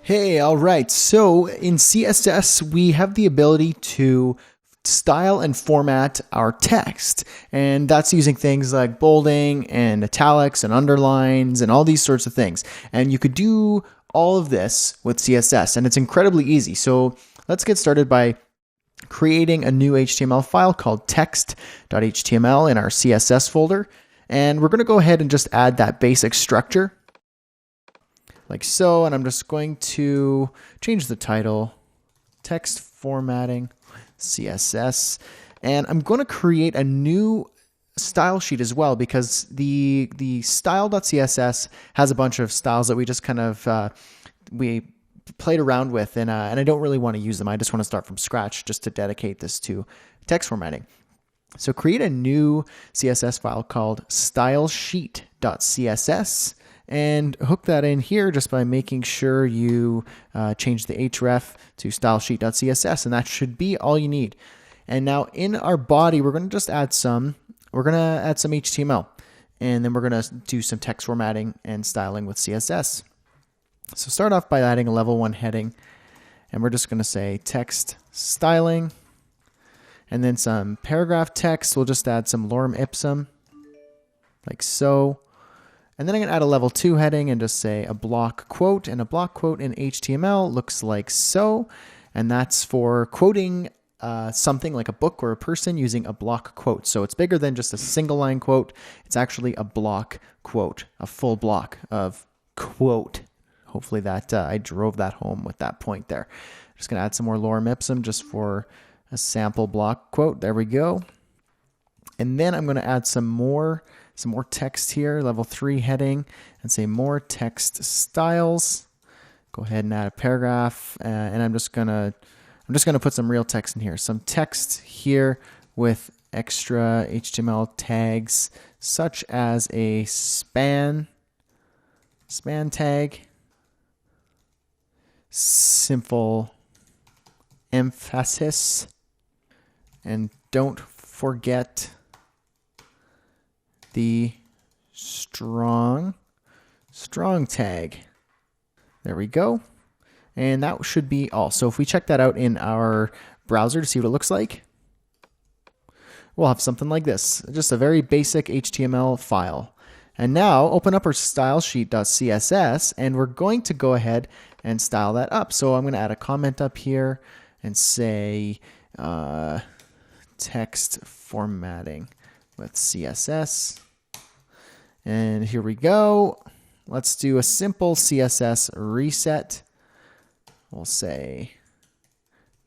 Hey, all right. So in CSS, we have the ability to style and format our text. And that's using things like bolding and italics and underlines and all these sorts of things. And you could do all of this with CSS, and it's incredibly easy. So let's get started by creating a new HTML file called text.html in our CSS folder. And we're going to go ahead and just add that basic structure like so, and I'm just going to change the title, text formatting, CSS, and I'm going to create a new style sheet as well, because the style.css has a bunch of styles that we just kind of we played around with, and I don't really want to use them. I just want to start from scratch just to dedicate this to text formatting. So create a new CSS file called stylesheet.css. And hook that in here just by making sure you change the href to stylesheet.css, and that should be all you need. And now in our body, we're going to just add some HTML, and then we're going to do some text formatting and styling with CSS. So start off by adding a level 1 heading, and we're just going to say text styling, and then some paragraph text. We'll just add some lorem ipsum, like so. And then I'm going to add a level 2 heading and just say a block quote, and a block quote in HTML looks like so. And that's for quoting something like a book or a person using a block quote. So it's bigger than just a single line quote. It's actually a block quote, a full block of quote. Hopefully that I drove that home with that point there. I'm just going to add some more lorem ipsum just for a sample block quote. There we go. And then I'm going to add some more text here, level 3 heading, and say more text styles. Go ahead and add a paragraph, and I'm just gonna put some real text in here. Some text here with extra HTML tags, such as a span tag, simple emphasis, and don't forget the strong tag. There we go. And that should be all. So if we check that out in our browser to see what it looks like, we'll have something like this, just a very basic HTML file. And now open up our stylesheet.css, and we're going to go ahead and style that up. So I'm going to add a comment up here and say text formatting with CSS. And here we go. Let's do a simple CSS reset. We'll say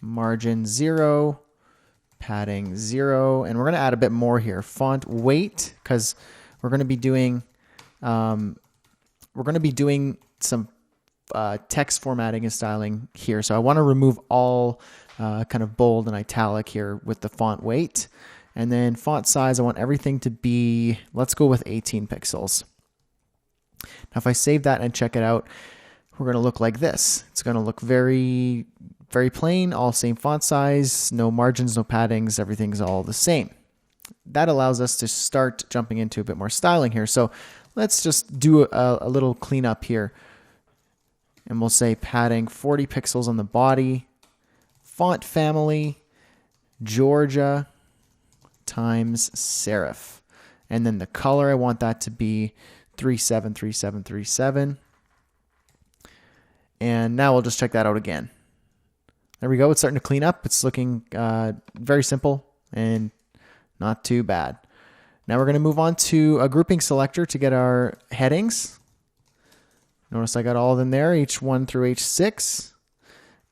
margin 0, padding 0, and we're going to add a bit more here. Font weight, because we're going to be doing some text formatting and styling here. So I want to remove all kind of bold and italic here with the font weight. And then font size, I want everything to be, let's go with 18 pixels. Now if I save that and check it out, we're going to look like this. It's going to look very, very plain, all same font size, no margins, no paddings, everything's all the same. That allows us to start jumping into a bit more styling here. So let's just do a little cleanup here. And we'll say padding 40 pixels on the body, font family, Georgia, times serif, and then the color, I want that to be 373737. And now we'll just check that out again. There we go. It's starting to clean up. It's looking very simple and not too bad. Now we're going to move on to a grouping selector to get our headings. Notice I got all of them there, H1 through H6.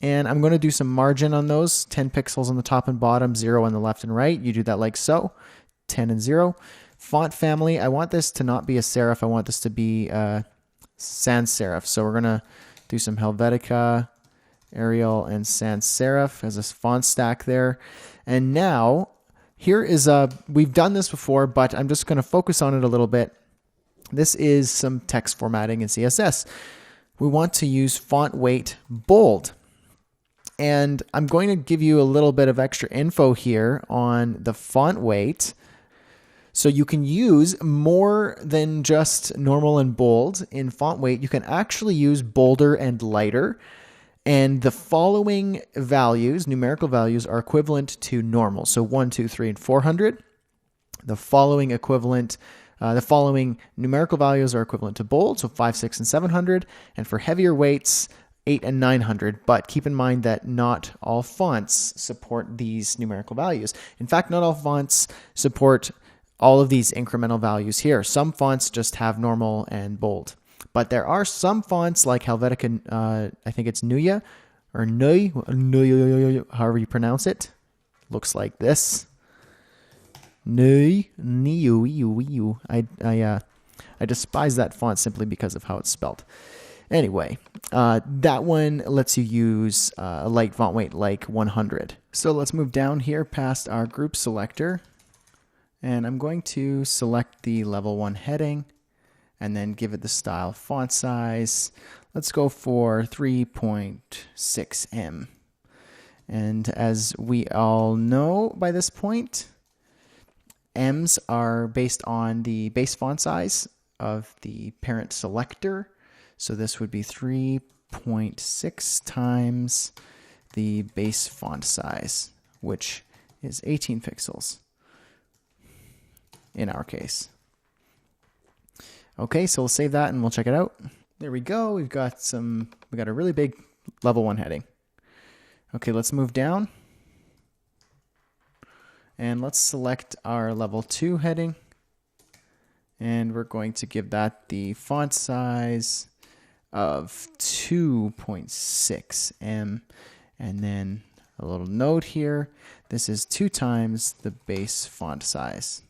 And I'm going to do some margin on those, 10 pixels on the top and bottom, 0 on the left and right. You do that like so, 10 and 0. Font family, I want this to not be a serif. I want this to be sans serif. So we're going to do some Helvetica, Arial, and sans serif as a font stack there. And now, here is we've done this before, but I'm just going to focus on it a little bit. This is some text formatting in CSS. We want to use font weight bold. And I'm going to give you a little bit of extra info here on the font weight. So you can use more than just normal and bold in font weight. You can actually use bolder and lighter. And the following values, numerical values, are equivalent to normal. So 1, 2, 3, and 400. The following numerical values are equivalent to bold, so 5, 6, and 700. And for heavier weights, 8 and 900. But keep in mind that not all fonts support these numerical values. In fact, not all fonts support all of these incremental values here. Some fonts just have normal and bold. But there are some fonts like Helvetica, I think it's Nuya, or Nui, however you pronounce it. Looks like this. Nui, Niu. I despise that font simply because of how it's spelled. Anyway, that one lets you use a light font weight like 100. So let's move down here past our group selector. And I'm going to select the level 1 heading and then give it the style font size. Let's go for 3.6M. And as we all know by this point, M's are based on the base font size of the parent selector. So this would be 3.6 times the base font size, which is 18 pixels in our case. Okay, so we'll save that and we'll check it out. There we go. We got a really big level 1 heading. Okay, let's move down. And let's select our level 2 heading. And we're going to give that the font size of 2.6M. And then a little note here. This is 2 times the base font size.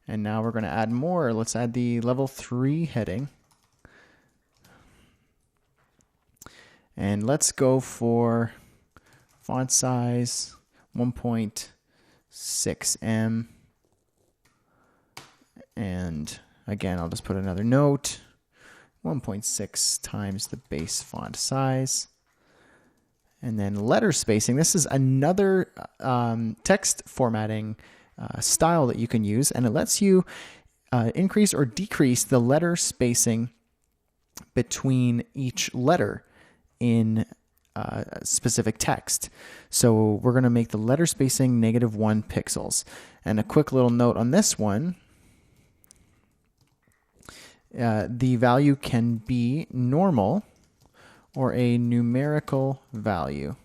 And now we're going to add more. Let's add the level 3 heading. And let's go for font size 1.6M. And again, I'll just put another note. 1.6 times the base font size. And then letter spacing. This is another text formatting style that you can use, and it lets you increase or decrease the letter spacing between each letter in specific text. So we're going to make the letter spacing -1 pixels. And a quick little note on this one, the value can be normal or a numerical value.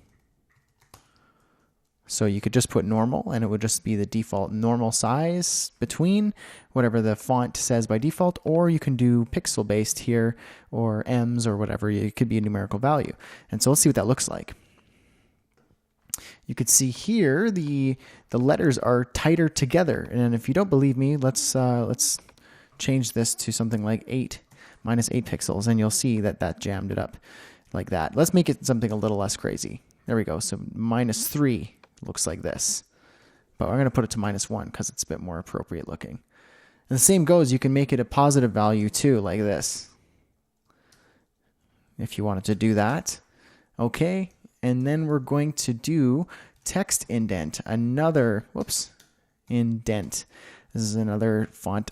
So you could just put normal and it would just be the default normal size between whatever the font says by default, or you can do pixel based here or M's or whatever. It could be a numerical value. And so let's see what that looks like. You could see here the letters are tighter together. And if you don't believe me, let's change this to something like -8 pixels, and you'll see that jammed it up like that. Let's make it something a little less crazy. There we go. So -3. Looks like this, but I'm going to put it to -1 because it's a bit more appropriate looking. And the same goes, you can make it a positive value too, like this, if you wanted to do that. Okay, and then we're going to do text indent, another, indent. This is another font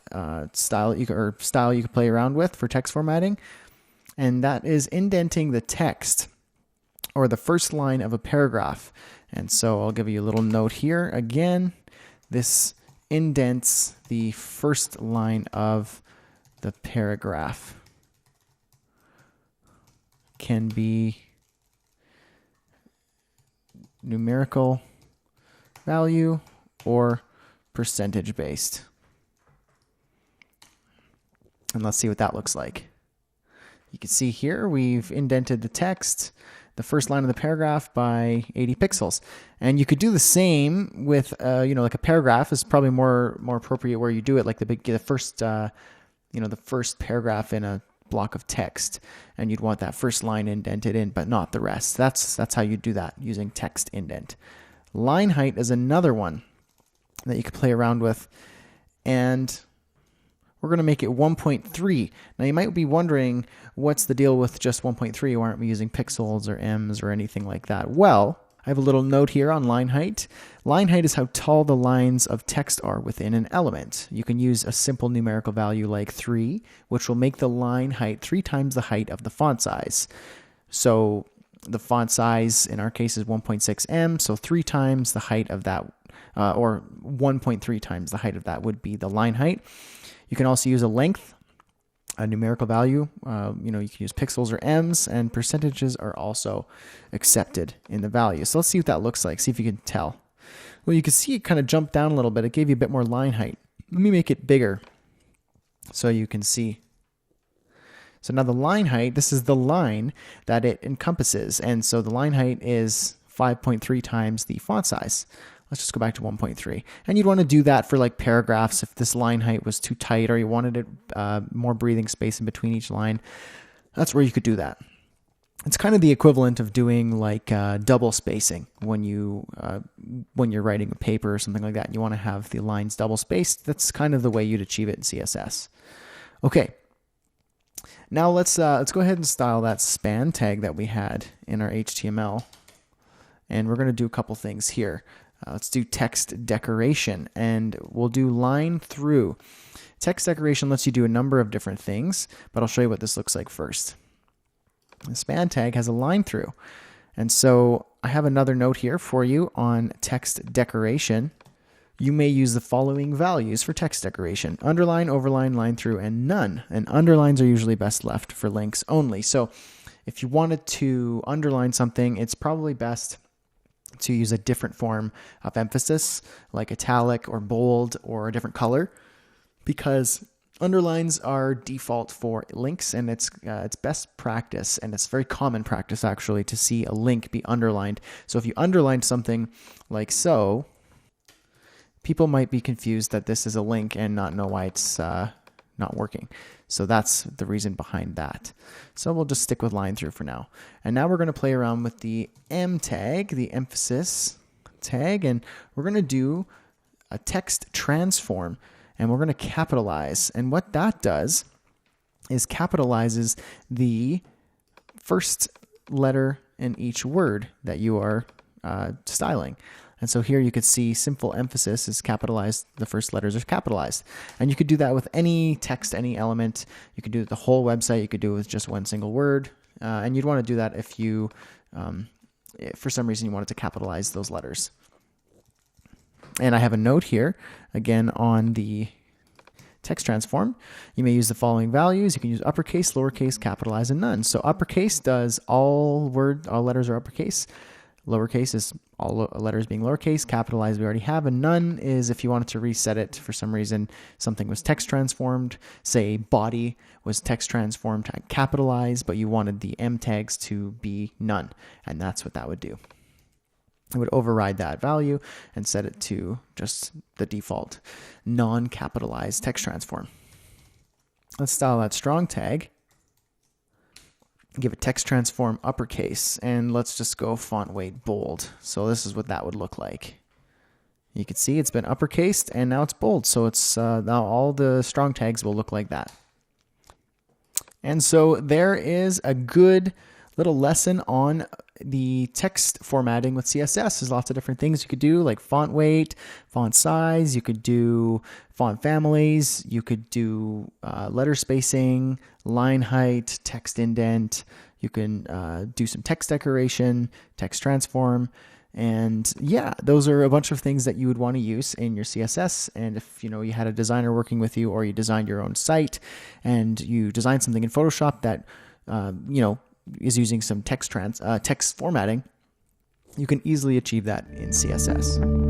style you can play around with for text formatting, and that is indenting the text or the first line of a paragraph. And so I'll give you a little note here. Again, this indents the first line of the paragraph. Can be numerical value or percentage based. And let's see what that looks like. You can see here we've indented the text, the first line of the paragraph, by 80 pixels. And you could do the same with, like a paragraph is probably more appropriate where you do it like the first paragraph in a block of text, and you'd want that first line indented in, but not the rest. That's how you do that using text indent. Line height is another one that you could play around with, and we're going to make it 1.3. Now you might be wondering, what's the deal with just 1.3? Why aren't we using pixels or M's or anything like that? Well, I have a little note here on line height. Line height is how tall the lines of text are within an element. You can use a simple numerical value like 3, which will make the line height 3 times the height of the font size. So the font size in our case is 1.6 em, so 3 times the height of that, or 1.3 times the height of that would be the line height. You can also use a length, a numerical value. You can use pixels or ems, and percentages are also accepted in the value. So let's see what that looks like. See if you can tell. Well, you can see it kind of jumped down a little bit. It gave you a bit more line height. Let me make it bigger so you can see. So now the line height, this is the line that it encompasses. And so the line height is 5.3 times the font size. Let's just go back to 1.3. And you'd want to do that for like paragraphs if this line height was too tight or you wanted it more breathing space in between each line. That's where you could do that. It's kind of the equivalent of doing like double spacing when you're writing a paper or something like that. You want to have the lines double spaced. That's kind of the way you'd achieve it in CSS. Okay. Now let's go ahead and style that span tag that we had in our HTML. And we're going to do a couple things here. Let's do text decoration, and we'll do line through. Text decoration lets you do a number of different things, but I'll show you what this looks like first. The span tag has a line through. And so I have another note here for you on text decoration. You may use the following values for text decoration: underline, overline, line through, and none. And underlines are usually best left for links only. So if you wanted to underline something, it's probably best to use a different form of emphasis, like italic or bold or a different color, because underlines are default for links, and it's best practice, and it's very common practice actually, to see a link be underlined. So if you underlined something like so, people might be confused that this is a link and not know why it's not working. So that's the reason behind that. So we'll just stick with line through for now. And now we're going to play around with the M tag, the emphasis tag, and we're going to do a text transform, and we're going to capitalize. And what that does is capitalizes the first letter in each word that you are styling. And so here you could see simple emphasis is capitalized. The first letters are capitalized. And you could do that with any text, any element. You could do it with the whole website. You could do it with just one single word. And you'd want to do that if you, if for some reason you wanted to capitalize those letters. And I have a note here, again, on the text transform. You may use the following values. You can use uppercase, lowercase, capitalize, and none. So uppercase does all letters are uppercase. Lowercase is all letters being lowercase. Capitalized we already have. And none is if you wanted to reset it for some reason, something was text transformed. Say body was text transformed to capitalized, but you wanted the M tags to be none. And that's what that would do. It would override that value and set it to just the default non-capitalized text transform. Let's style that strong tag. Give it text transform uppercase, and let's just go font weight bold. So this is what that would look like. You can see it's been uppercased and now it's bold. So it's now all the strong tags will look like that. And so there is a good little lesson on the text formatting with CSS. There's lots of different things you could do, like font weight, font size. You could do font families. You could do letter spacing, line height, text indent. You can do some text decoration, text transform. And yeah, those are a bunch of things that you would want to use in your CSS. And if you had a designer working with you, or you designed your own site and you designed something in Photoshop that is using some text formatting, you can easily achieve that in CSS.